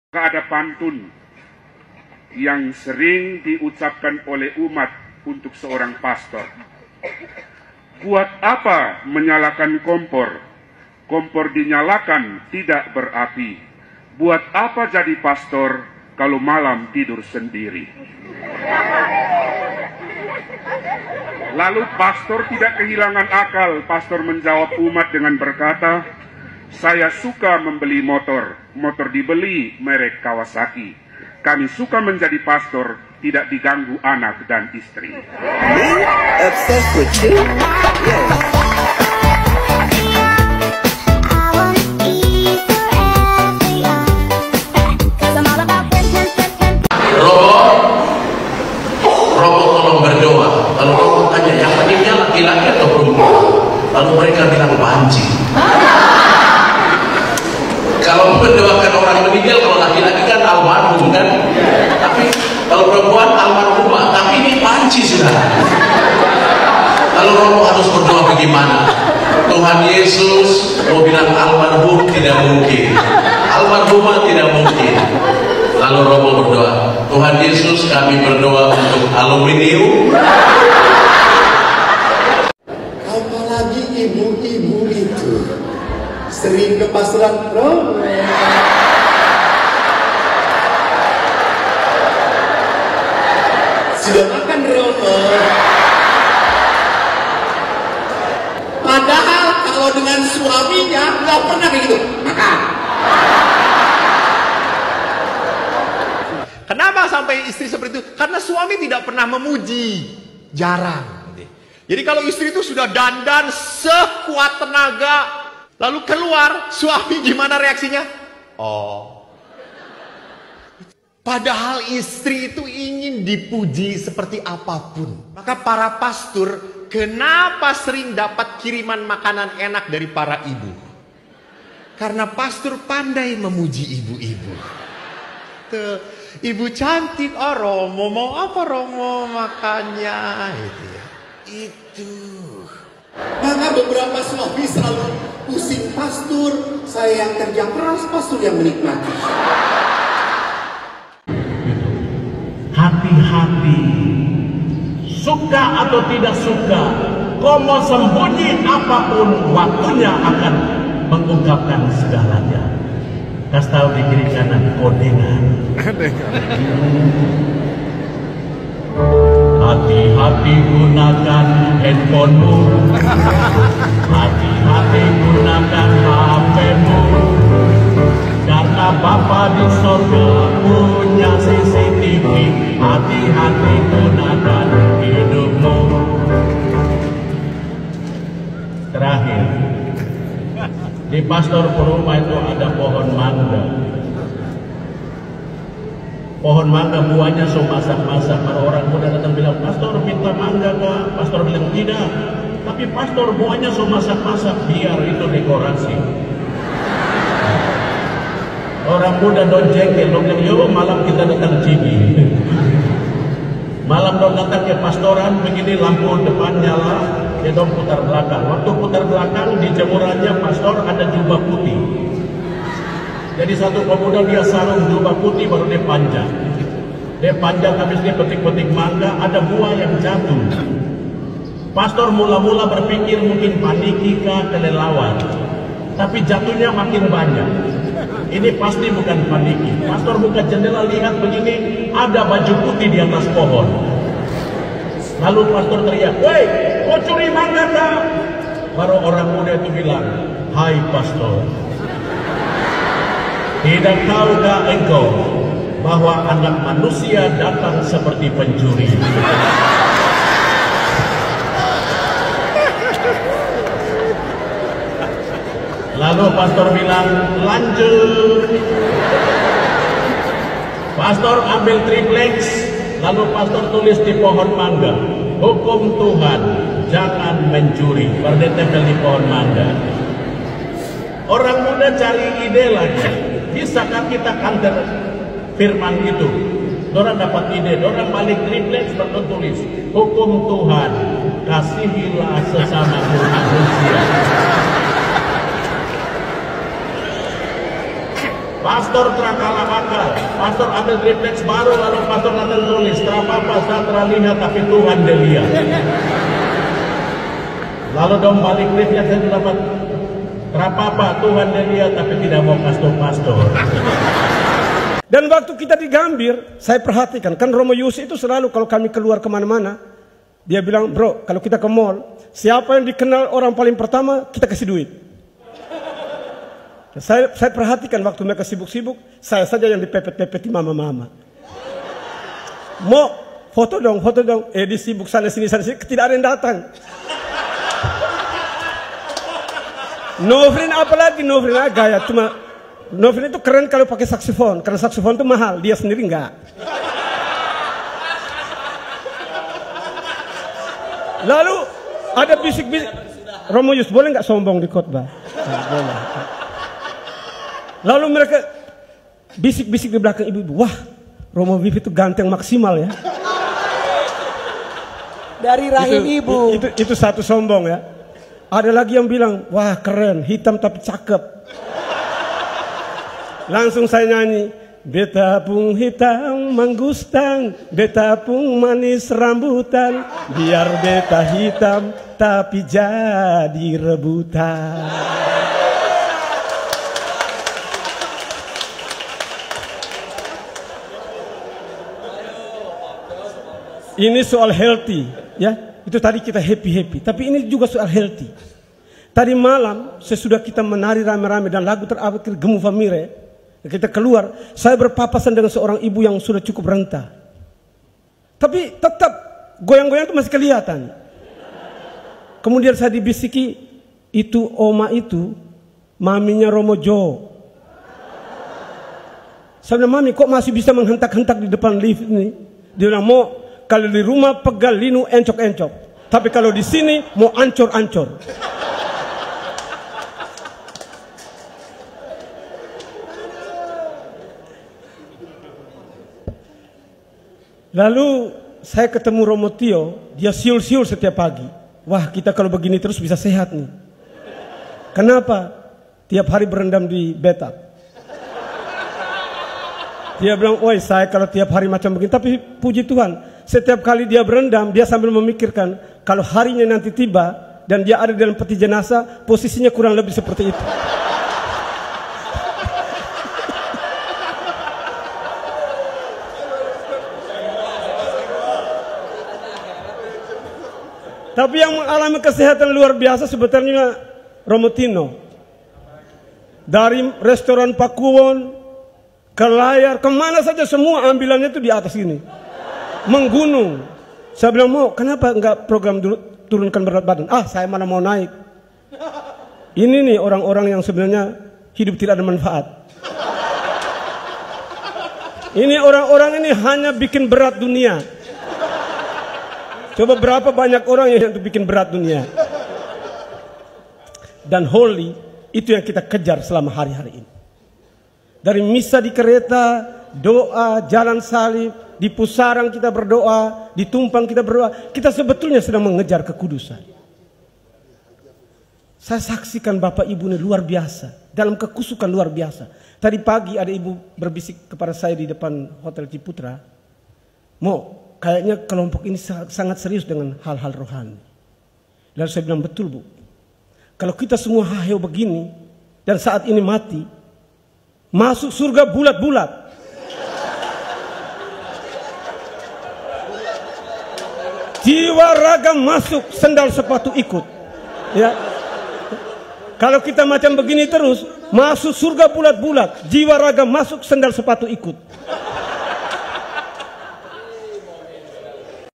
Ada pantun yang sering diucapkan oleh umat untuk seorang pastor. Buat apa menyalakan kompor? Kompor dinyalakan tidak berapi. Buat apa jadi pastor kalau malam tidur sendiri? Lalu pastor tidak kehilangan akal. Pastor menjawab umat dengan berkata, saya suka membeli motor. Motor dibeli merek Kawasaki. Kami suka menjadi pastor, tidak diganggu anak dan istri. Me? Obsessed with you? Yes. Robo tolong berdoa. Lalu Robo tanya, yang meninggal laki-laki atau perempuan? Lalu mereka bilang banci. Kalau mendoakan orang meninggal, kalau laki-laki kan almarhum kan, tapi kalau perempuan almarhumah, tapi ini panci sudah. Lalu Romo harus berdoa bagaimana? Tuhan Yesus mau bilang almarhum tidak mungkin, almarhumah tidak mungkin. Lalu Romo berdoa, Tuhan Yesus kami berdoa untuk aluminium. Apalagi ibu-ibu itu sering ke pasaran Romo. Sudah makan Romo. Padahal kalau dengan suaminya nggak pernah kayak gitu. Makan. Kenapa sampai istri seperti itu? Karena suami tidak pernah memuji. Jarang. Jadi kalau istri itu sudah dandan sekuat tenaga, lalu keluar, suami gimana reaksinya? Oh. Padahal istri itu ingin dipuji seperti apapun. Maka para pastor, kenapa sering dapat kiriman makanan enak dari para ibu? Karena pastor pandai memuji ibu-ibu. Tuh, ibu cantik, oh Romo, mau apa Romo makannya? Itu ya. Itu. Maka beberapa suami selalu pusing pastor, saya yang kerja keras, pastor yang menikmati. Hati-hati, suka atau tidak suka, kau mau sembunyi apapun, waktunya akan mengungkapkan segalanya. Kasih tahu di kiri kanan, kodengan. Hati-hati gunakan handphonemu, hati-hati gunakan HP-mu, karena Bapa di sorga punya CCTV. Hati-hati gunakan hidupmu. Terakhir, di Pastor Puruma itu ada pohon mangga. Pohon mangga buahnya so masak-masak. Kalau orang muda datang bilang, pastor minta mangga kak? Pastor bilang tidak. Tapi pastor buahnya so masak-masak, biar itu dekorasi. Orang muda don jengkel, don bilang, yo malam kita datang Cibi. Malam don datang ke pastoran, begini lampu depan nyala, dia don putar belakang. Waktu putar belakang di jemurannya pastor ada jubah putih. Jadi satu pemuda dia sarung jubah putih baru dia panjang. Dia panjang habis dia petik-petik mangga, ada buah yang jatuh. Pastor mula-mula berpikir mungkin panikika kelelawar. Tapi jatuhnya makin banyak. Ini pasti bukan paniki. Pastor buka jendela lihat begini, ada baju putih di atas pohon. Lalu pastor teriak, "Woi, kau curi mangga tak?" Baru orang muda itu bilang, "Hai pastor, tidak tahukah engkau bahwa anak manusia datang seperti pencuri?" Lalu pastor bilang, "Lanjut." Pastor ambil triplex, lalu pastor tulis di pohon mangga, "Hukum Tuhan, jangan mencuri." Baru dia tempel di pohon mangga. Orang muda cari ide lagi. Bisakah kita counter firman itu? Dorang dapat ide, dorang balik triplex bertulis, "Hukum Tuhan, kasihilah sesamamu manusia." Pastor terakalah bakal, pastor ambil refleks baru, lalu pastor datang tulis, terapa satra lihat tapi Tuhan dia lihat. Lalu dong balik refleks saya dapat, terapa Tuhan dia lihat tapi tidak mau pastor. Dan waktu kita di Gambir, saya perhatikan, kan Romo Yus itu selalu kalau kami keluar kemana-mana, dia bilang, bro, kalau kita ke mall, siapa yang dikenal orang paling pertama, kita kasih duit. Saya perhatikan waktu mereka sibuk-sibuk, saya saja yang dipepet-pepeti mama-mama. Mau foto dong, di sibuk sana sini, tidak ada yang datang. Novrin apalagi, Novrin gaya, cuma Novrin itu keren kalau pakai saksofon, karena saksofon itu mahal, dia sendiri enggak. Lalu ada bisik-bisik, Romo Yus boleh nggak sombong di khotbah? Boleh. Lalu mereka bisik-bisik di belakang ibu-ibu, wah Romo Vivi itu ganteng maksimal ya. Dari rahim ibu. Itu satu sombong ya. Ada lagi yang bilang, wah keren, hitam tapi cakep. Langsung saya nyanyi, betapung hitam manggustang, betapung manis rambutan, biar beta hitam tapi jadi rebutan. Ini soal healthy, ya. Itu tadi kita happy, tapi ini juga soal healthy. Tadi malam sesudah kita menari rame-rame dan lagu terakhir Gemu Famire, kita keluar, saya berpapasan dengan seorang ibu yang sudah cukup renta. Tapi tetap goyang-goyang itu masih kelihatan. Kemudian saya dibisiki, itu oma itu maminya Romo Jo. Saya bilang, mami kok masih bisa menghentak-hentak di depan lift ini? Dia bilang, mau kalau di rumah pegal linu encok-encok, tapi kalau di sini mau ancur-ancur. Lalu saya ketemu Romo Tio, dia siul-siul setiap pagi. Wah, kita kalau begini terus bisa sehat nih. Kenapa? Tiap hari berendam di bathtub. Dia bilang, woi saya kalau tiap hari macam begini, tapi puji Tuhan, setiap kali dia berendam, dia sambil memikirkan, kalau harinya nanti tiba, dan dia ada dalam peti jenazah, posisinya kurang lebih seperti itu. Tapi yang mengalami kesehatan luar biasa sebetulnya Romo Tino. Dari restoran Pakuwon ke layar, kemana saja semua ambilannya itu di atas ini. Menggunung. Saya bilang, mau kenapa enggak program dulu turunkan berat badan? Ah, saya mana mau naik. Ini nih orang-orang yang sebenarnya hidup tidak ada manfaat. Ini orang-orang ini hanya bikin berat dunia. Coba berapa banyak orang yang bikin berat dunia. Dan holy, itu yang kita kejar selama hari-hari ini. Dari misa di kereta, doa, jalan salib, di pusaran kita berdoa, di tumpang kita berdoa. Kita sebetulnya sedang mengejar kekudusan. Saya saksikan Bapak Ibu ini luar biasa. Dalam kekusukan luar biasa. Tadi pagi ada ibu berbisik kepada saya di depan Hotel Ciputra. Mo, kayaknya kelompok ini sangat serius dengan hal-hal rohani. Lalu saya bilang, betul Bu. Kalau kita semua haheu begini, dan saat ini mati, masuk surga bulat-bulat. Jiwa raga masuk, sendal sepatu ikut. Ya. Kalau kita macam begini terus, masuk surga bulat-bulat, jiwa raga masuk, sendal sepatu ikut.